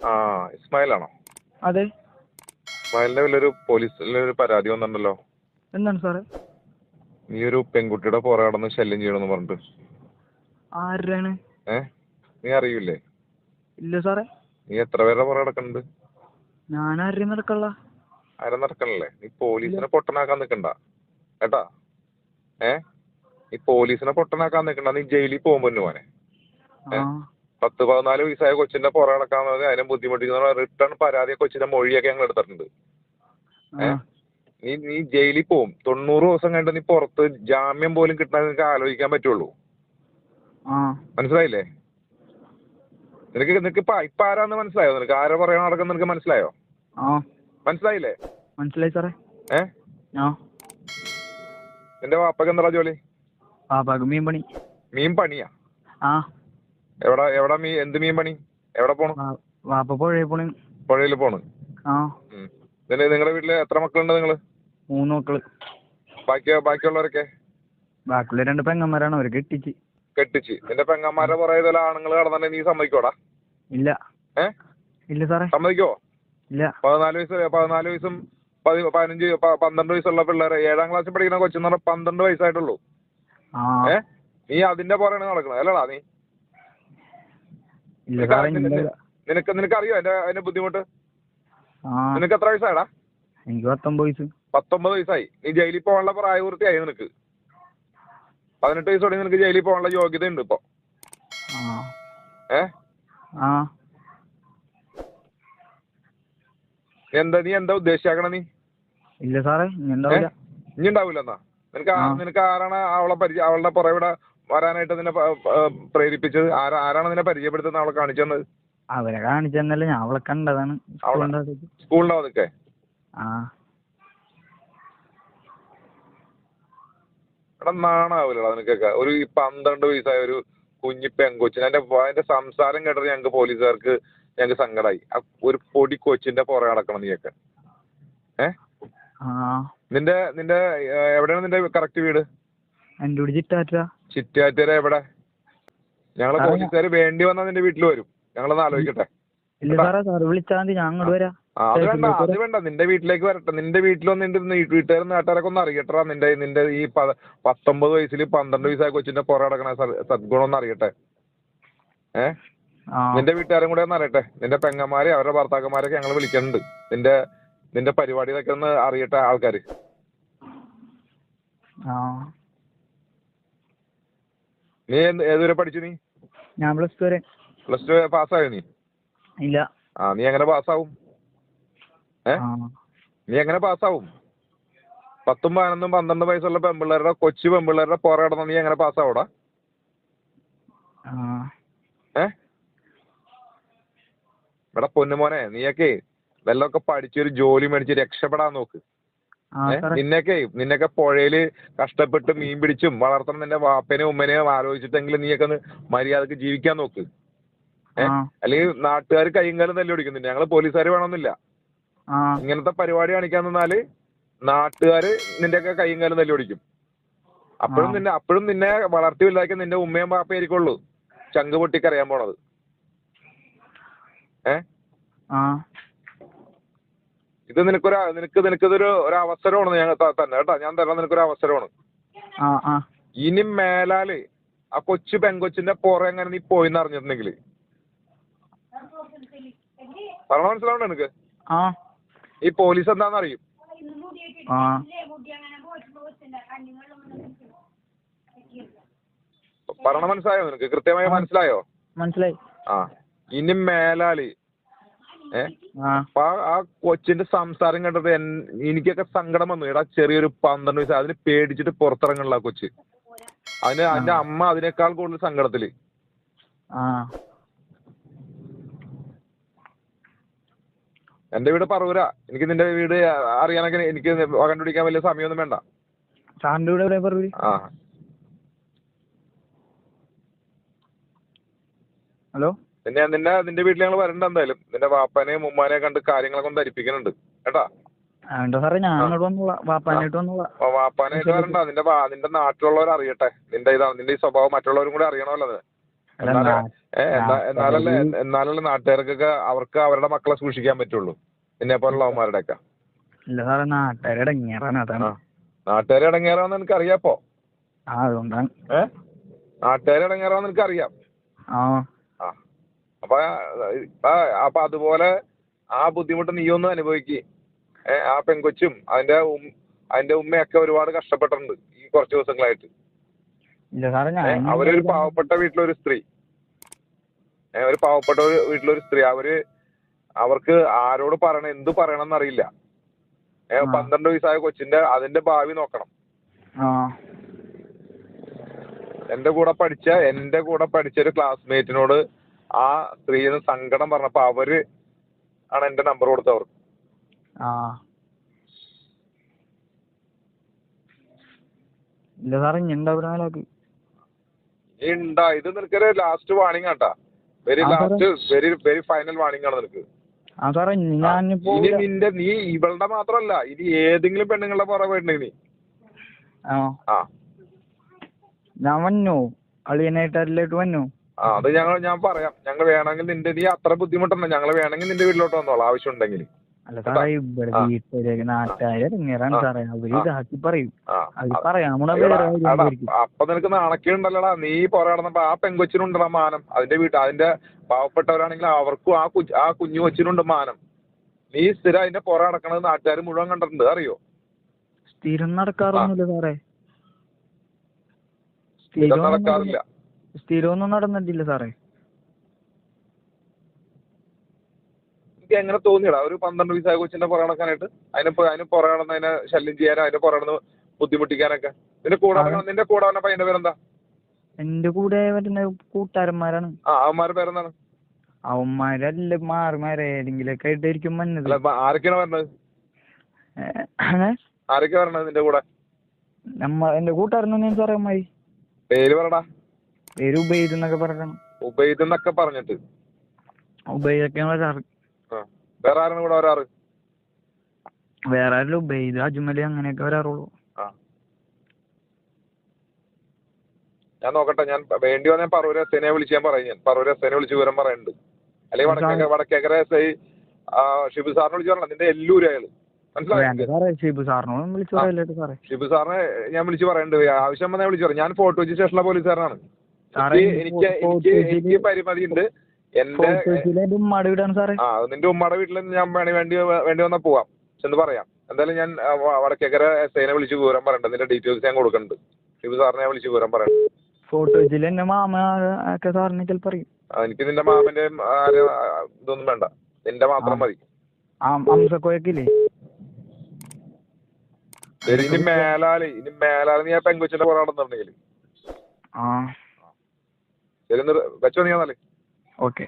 ആ ഇസ്മായിലാണോ? അതെ. ഇസ്മായിലിന്റെ വലിയൊരു പോലീസിലൊരു പരാതി വന്നിട്ടുണ്ടല്ലോ. എന്താണ് സാറേ? നീ ഒരു പെൺകുട്ടിയുടെ പുറകെ നടന്ന് ശല്യം ചെയ്യണമെന്ന് പറഞ്ഞിട്ട്. ആരാണ്? നീ അറിയില്ലേ? ഇല്ല സാറേ. നീ എത്ര പേരുടെ പുറകെ നടക്കുന്നുണ്ട്? ഞാൻ ആരെയും നടക്കള്ള. ആരും നടക്കണല്ലേ? നീ പോലീസിനെ പൊട്ടനാക്കാൻ നിക്കണ്ട കേട്ടാ. നീ പോലീസിനെ പൊട്ടനാക്കാൻ നിക്കണ്ട. നീ ജയിലിൽ പോകുമ്പോ മോനെ 10-14 വയസ്സായ കൊച്ചിന്റെ പുറകെ നടക്കാൻ അതിനെ ബുദ്ധിമുട്ടിക്കുന്ന റിട്ടേൺ പരാതി കൊച്ചിന്റെ മൊഴിയൊക്കെ ഞങ്ങൾ എടുത്തിട്ടുണ്ട്. നീ ജയിലിൽ പോവും. 90 ദിവസം കഴിഞ്ഞിട്ട് നീ പുറത്ത് ജാമ്യം പോലും കിട്ടാൻ നിനക്ക് ആലോചിക്കാൻ പറ്റുള്ളൂ. മനസ്സിലായില്ലേ? നിനക്ക് ഇപ്പൊ ആരാന്ന് മനസ്സിലായോ? നിനക്ക് ആരെ പറയാൻ നടക്കുന്ന നിനക്ക് മനസ്സിലായോ? മനസ്സിലായില്ലേ? മനസ്സിലായി സാറേ. നിന്റെ വാപ്പക്ക് എന്താ ജോലി? മീൻ പണി. മീൻ പണിയാ? എവിടെ എന്ത് മീൻ പണി? എവിടെ പോണു? വാപ്പ പുഴയിൽ പോണു. പുഴയിൽ പോണ്. നിങ്ങളുടെ വീട്ടില് എത്ര മക്കളുണ്ട് നിങ്ങള്? 3 മക്കള്. ബാക്കിയുള്ളവരൊക്കെ? ബാക്കിയുള്ള 2 പെങ്ങന്മാരാണ്. അവര് കെട്ടിച്ച്. നിന്റെ പെങ്ങന്മാരുടെ പുറകെ ആണുങ്ങൾ കടന്നിട്ടുണ്ടെങ്കിൽ നീ സമ്മതിക്കോടാ? ഇല്ല. ഇല്ല സാറേ. സമ്മതിക്കോ? ഇല്ല. 14 വയസ്സും 15, 12 വയസ്സുള്ള പിള്ളേരെ 7ാം ക്ലാസ്സിൽ പഠിക്കുന്ന കൊച്ചെന്ന് പറഞ്ഞാൽ 12 വയസ്സായിട്ടുള്ളൂ. നീ അതിന്റെ പുറകെ നടക്കണത് അല്ലടാ നീ? നിനക്കറിയോ അതിന്റെ ബുദ്ധിമുട്ട്? നിനക്ക് എത്ര വയസ്സായടാ? എനിക്ക് 19 വയസ്സായി. നീ ജയിലിൽ പോകാനുള്ള പ്രായപൂർത്തിയായി. നിനക്ക് 18 വയസ്സോടെ നിനക്ക് ജയിലിൽ പോകാനുള്ള യോഗ്യത ഉണ്ട് ഇപ്പൊ. നീ എന്താ ഉദ്ദേശിച്ചാക്കണ നീ? ഇല്ല സാറേ, ഇനി ഉണ്ടാവൂല. എന്നാ നിനക്ക് ആരാണ് അവളുടെ പുറകെ വരാനായിട്ട് നിന്നെ പ്രേരിപ്പിച്ചത്? ആരാണ് നിന്നെ പരിചയപ്പെടുത്തുന്നത്? അവളെ കാണിച്ചു തന്നത്? അവരെ കാണിച്ചു തന്നല്ലേ, ഞാൻ അവളെ കണ്ടതാണ് സ്കൂളിന്റെ അതൊക്കെ. എടാ നാണാവൂലടാ നിനക്കൊക്കെ? ഒരു 12 വയസ്സായ ഒരു കുഞ്ഞി പെങ്കൊച്ചിന് അതിന്റെ സംസാരം കേട്ടത് ഞങ്ങൾക്ക് പോലീസുകാർക്ക് ഞങ്ങൾക്ക് സങ്കടമായി. ഒരു പൊടി കൊച്ചിന്റെ പുറകെ നടക്കണം നീയൊക്കെ. നിന്റെ എവിടെയാണ് നിന്റെ കറക്റ്റ് വീട്? എന്റെ വീട് ചിറ്റാറ്റുകര. എവിടെ? ഞങ്ങള് പോലീസുകാർ വേണ്ടി വന്നാൽ നിന്റെ വീട്ടിൽ വരും. ഞങ്ങളൊന്ന് ആലോചിക്കട്ടെ. അത് വേണ്ട, നിന്റെ വീട്ടിലേക്ക് വരട്ടെ. നിന്റെ വീട്ടിൽ വന്ന് നിന്റെ വീട്ടുകാരും നാട്ടുകാരൊക്കെ ഒന്ന് അറിയട്ടാ. നിന്റെ ഈ 19 വയസ്സിൽ 12 വയസ്സായ കൊച്ചിന്റെ പുറകെ നടക്കണ സദ്ഗുണം ഒന്ന് അറിയട്ടെ. നിന്റെ വീട്ടുകാരും കൂടെ ഒന്ന് അറിയട്ടെ. നിന്റെ പെങ്ങന്മാരെ അവരുടെ ഭർത്താക്കന്മാരൊക്കെ ഞങ്ങൾ വിളിക്കുന്നുണ്ട്. നിന്റെ പരിപാടികളൊക്കെ ഒന്ന് അറിയട്ടെ ആൾക്കാര്. നീ ഏതുവരെ പഠിച്ചു? നീ? ഞാൻ പ്ലസ് ടു പാസ്സായോ നീ? ഇല്ല. നീ എങ്ങനെ പാസ്സാവും? നീ എങ്ങനെ പാസ്സാവും? 10, 11, 12 വയസ്സുള്ള കൊച്ചു പെമ്പിള്ളേരുടെ പുറകെ നടന്ന നീ എങ്ങനെ പാസ്സാവൂടാ? ഇവിടെ പൊന്നുമോനെ, നീയൊക്കെ വല്ലതൊക്കെ പഠിച്ചൊരു ജോലി മേടിച്ച് രക്ഷപ്പെടാൻ നോക്ക്. നിന്നൊക്കെ പുഴയില് കഷ്ടപ്പെട്ട് മീൻ പിടിച്ചും വളർത്തണം നിന്റെ വാപ്പനെയും ഉമ്മനെയും ആലോചിച്ചിട്ടെങ്കിലും നീയൊക്കെ ഒന്ന് മര്യാദക്ക് ജീവിക്കാൻ നോക്ക്. അല്ലെങ്കിൽ നാട്ടുകാർ കൈയും കാലം തല്ലി ഓടിക്കുന്നുണ്ട്. ഞങ്ങള് പോലീസുകാർ വേണമെന്നില്ല. ഇങ്ങനത്തെ പരിപാടി കാണിക്കാൻ നിന്നാല് നാട്ടുകാര് നിന്റെയൊക്കെ കൈയും കാലം തല്ലി ഓടിക്കും. അപ്പോഴും നിന്നെ വളർത്തി വലുതാക്കി നിന്റെ ഉമ്മയും പാപ്പയും ആയിരിക്കുള്ളൂ ചങ്ക് പൊട്ടിക്കറിയാൻ പോണത്. ഇത് നിനക്കിതൊരു അവസരമാണ് ഞങ്ങൾ തന്നെ കേട്ടാ. ഞാൻ തരാം നിനക്കൊരു അവസരമാണ്. ഇനി മേലാല് ആ പെങ്കൊച്ചിന്റെ പുറകെ എങ്ങനെ നീ പോയിന്ന് അറിഞ്ഞിട്ടുണ്ടെങ്കിൽ പറഞ്ഞ മനസ്സിലാവണ്ട നിനക്ക്? ഈ പോലീസ് എന്താന്ന് അറിയും. പറഞ്ഞ മനസ്സിലായോ നിനക്ക്? കൃത്യമായി മനസ്സിലായോ? മനസ്സിലായി. ഇനി മേലാല് ആ കൊച്ചിന്റെ സംസാരം കേട്ടത് എനിക്കൊക്കെ സങ്കടം വന്നു. എടാ ചെറിയൊരു 12 വയസ്സ്, അതിന് പേടിച്ചിട്ട് പുറത്തിറങ്ങണില്ല ആ കൊച്ച്. അതിന്റെ അമ്മ അതിനേക്കാൾ കൂടുതൽ സങ്കടത്തില്. എന്റെ വീട് പറവൂര. എനിക്ക് നിന്റെ വീട് അറിയാനൊക്കെ എനിക്ക് കണ്ടുപിടിക്കാൻ വലിയ സമയമൊന്നും വേണ്ട. ഹലോ, നിന്റെ വീട്ടിൽ ഞങ്ങൾ വരണ്ട. എന്തായാലും നിന്റെ വാപ്പാനെയും ഉമ്മാനെയും കണ്ട് കാര്യങ്ങളൊക്കെ ഒന്ന് ധരിപ്പിക്കുന്നുണ്ട് കേട്ടാ. വാപ്പാനായിട്ട് വരണ്ട. നിന്റെ നാട്ടിലുള്ളവർ അറിയട്ടെ നിന്റെ ഈ സ്വഭാവം. മറ്റുള്ളവരും കൂടെ അറിയണമല്ലോ. അല്ല, എന്നാലല്ലേ നാട്ടുകാർക്കൊക്കെ അവർക്ക് അവരുടെ മക്കളെ സൂക്ഷിക്കാൻ പറ്റുള്ളൂ, നിന്നെ പോലുള്ളവന്മാരുടെ ഒക്കെ. ഇല്ല സാറേ, നാട്ടുകാരെ ഇടങ്ങേറാണ്, അതാണ്. നാട്ടുകാരെ ഇടങ്ങേറാന്ന് എനിക്ക് അറിയാപ്പോ. അതുകൊണ്ടാണ്. നാട്ടുകാരെ ഇടങ്ങേറാന്ന് എനിക്ക് അറിയാം. അപ്പൊ അതുപോലെ ആ ബുദ്ധിമുട്ട് നീയൊന്നും അനുഭവിക്ക്. ആ പെങ്കൊച്ചും അതിന്റെ ഉമ്മയൊക്കെ ഒരുപാട് കഷ്ടപ്പെട്ടിട്ടുണ്ട് ഈ കുറച്ച് ദിവസങ്ങളായിട്ട്. അവരൊരു പാവപ്പെട്ട വീട്ടിലൊരു സ്ത്രീ, അവർക്ക് ആരോട് പറയണം, എന്ത് പറയണം എന്നറിയില്ല. 12 വയസ്സായ കൊച്ചിന്റെ അതിന്റെ ഭാവി നോക്കണം. എന്റെ കൂടെ പഠിച്ച ഒരു ക്ലാസ്മേറ്റിനോട് ആ സ്ത്രീന്ന് സങ്കടം പറഞ്ഞപ്പോ അവര് ആണ് എന്റെ നമ്പർ കൊടുത്തവർ. ഇത് നിനക്കൊരു ലാസ്റ്റ് വാണിംഗ് ആട്ടാ, വെരി ഫൈനൽ വാണിംഗ് ആണ് നിനക്ക്. നീ ഇവളുടെ മാത്രല്ല, ഇനി ഏതെങ്കിലും പെണ്ണുങ്ങളുടെ പുറകെ പോയിട്ടുണ്ടെങ്കിൽ ഞാൻ വന്നു അളിയനായിട്ട് വന്നു. അത് ഞാൻ പറയാം. ഞങ്ങൾ വേണമെങ്കിൽ നീ അത്ര ബുദ്ധിമുട്ടുണ്ട്, ഞങ്ങൾ വേണമെങ്കിൽ നിന്റെ വീട്ടിലോട്ട് വന്നോളാം ആവശ്യം ഉണ്ടെങ്കിൽ. അല്ല സാറേ, ഇവിടെ വീട്ടിലേക്ക് നാട്ടുകാരെ ഇറങ്ങിയറാണ് സാറേ, അവര് ഇതാക്കി പറയും. അപ്പൊ നിനക്ക് നാണക്കേണ്ടല്ലടാ, നീ പോരാടുന്നപ്പോ ആ പെങ്കൊച്ചിനുണ്ടടാ മാനം. അതിന്റെ പാവപ്പെട്ടവരാണെങ്കിൽ അവർക്കും ആ കുഞ്ഞു കൊച്ചിനുണ്ട് മാനം. നീ സ്ഥിരം അതിന്റെ പുറകെ നടക്കണത് നാട്ടുകാർ മുഴുവൻ കണ്ടിട്ടുണ്ട്, അറിയോ? സ്ഥിരം നടക്കാറൊന്നുമില്ല സാറേ, നടക്കാറില്ല. സ്ഥിരമൊന്നും നടന്നിട്ടില്ല സാറേ. എനിക്ക് എങ്ങനെ തോന്നിയടാ ഒരു 12 വയസ്സായ കൊച്ചിന്റെ പുറകെ നടക്കാനായിട്ട്? അതിന് പുറകെ നടന്ന് അതിനെ ശല്യം ചെയ്യാനോ അതിന്റെ പുറകെ നടന്ന് ബുദ്ധിമുട്ടിക്കാനൊക്കെ? നിന്റെ കൂടെ വന്ന പയ്യന്റെ പേരെന്താ? എന്റെ കൂടെ വരുന്ന കൂട്ടുകാരന്മാരാണ്. അവന്മാരുടെ പേരെന്താണ്? അവന്മാരല്ല, മാറിമാരെ ഏതെങ്കിലൊക്കെ ആയിട്ടായിരിക്കും വന്നത്. ആരൊക്കെയാണ് വരണത്? ആരൊക്കെ വരണത് നിന്റെ കൂടെ? എന്റെ കൂട്ടുകാരൻ സാറേ. അമ്മായി പേര് പറടാ. പേര് ഉബൈദ് എന്നൊക്കെ പറയണം. ഉബൈദ് എന്നൊക്കെ പറഞ്ഞിട്ട് ഉബൈദൊക്കെയാണ് വരാറ്. വേറെ ആരാണ് കൂടെ വരാറ്? വേറെ ആരല്ല, ഉബൈദ്, അജ്മല് അങ്ങനെയൊക്കെ വരാറുള്ളൂ. ഞാൻ നോക്കട്ടെ, ഞാൻ വേണ്ടി വന്നാൽ പറവൂർ എസ്ഐനെ വിളിച്ച് ഞാൻ പറയും. ഞാൻ പറവൂർ എസ്ഐനെ വിളിച്ച് വിവരം പറയുന്നുണ്ട്. അല്ലെങ്കിൽ വടക്കേക്കര എസ് ഐ ഷിബു സാറിനെ വിളിച്ചു പറഞ്ഞ നിന്റെ എല്ലൂര് അയാള്, മനസ്സിലായോ? ഷിബു സാറിനെ ഞാൻ വിളിച്ചു പറയുന്നുണ്ട്. ആവശ്യം വന്നാൽ വിളിച്ചു പറയാം. ഞാൻ ഫോർട്ട് കൊച്ചി സ്റ്റേഷനിലെ പോലീസുകാരനാണ്. എനിക്ക് പരിമിതി ഉണ്ട്. നിന്റെ ഉമ്മയുടെ വീട്ടിൽ ഞാൻ വേണ്ടി വന്നാൽ പോവാം എന്ന് പറയാം. എന്തായാലും ഞാൻ വടക്കേക്കര എസ് ഐനെ വിളിച്ച് വിവരം പറയണ്ട. നിന്റെ ഡീറ്റെയിൽസ് ഞാൻ കൊടുക്കുന്നുണ്ട്. ഷിബു സാറിനെ വിളിച്ച് വിവരം പറയണ്ട. എനിക്ക് നിന്റെ മാമന്റെ ഇതൊന്നും വേണ്ട, നിന്റെ മാത്രം മതി. ഇനി മേലാല് നീ ആ പെങ്കൊച്ചിന്റെ പുറകെ നടന്നിട്ടുണ്ടെങ്കിൽ ശരി, വെച്ചോ നീ എന്നാല്. ഓക്കെ.